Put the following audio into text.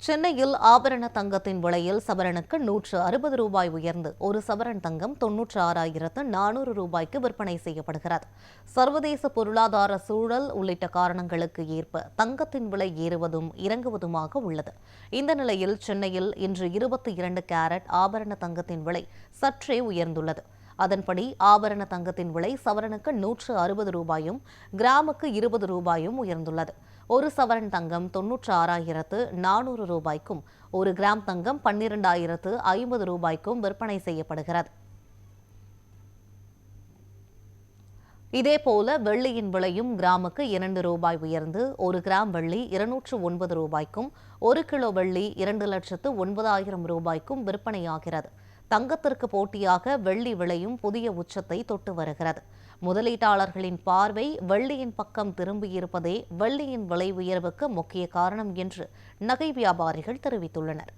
சென்னையில் ஆபரண தங்கத்தின் விலையில் சவரனுக்கு ரூபாய் 160 உயர்ந்து ஒரு சவரன் தங்கம் 96,400 ரூபாய்க்கு விற்பனை செய்யப்படுகிறது. சர்வதேச பொருளாதார சூழல் உள்ளிட்ட காரணங்களுக்கு ஏற்ப தங்கத்தின் விலை ஏறுவதும் இறங்குவதுமாக உள்ளது. இந்த நிலையில் சென்னையில் இன்று 22 கேரட் ஆபரண தங்கத்தின் விலை சற்றே உயர்ந்துள்ளது. அதன்படி ஆபரண தங்கத்தின் விலை சவரனுக்கு 160 ரூபாயும் கிராமுக்கு 20 ரூபாயும் உயர்ந்துள்ளது. ஒரு சவரன் தங்கம் 96,400 ரூபாய்க்கும் ஒரு கிராம் தங்கம் 12,050 ரூபாய்க்கும் விற்பனை செய்யப்படுகிறது. இதேபோல வெள்ளியின் விலையும் கிராமுக்கு 2 ரூபாய் உயர்ந்து ஒரு கிராம் வெள்ளி 209 ரூபாய்க்கும் ஒரு கிலோ வெள்ளி 2,09,000 ரூபாய்க்கும் விற்பனையாகிறது. தங்கத்திற்கு போட்டியாக வெள்ளி விலையும் புதிய உச்சத்தை தொட்டு வருகிறது. முதலீட்டாளர்களின் பார்வை வெள்ளியின் பக்கம் திரும்பியிருப்பதே வெள்ளியின் விலை உயர்வுக்கு முக்கிய காரணம் என்று நகை வியாபாரிகள் தெரிவித்துள்ளனர்.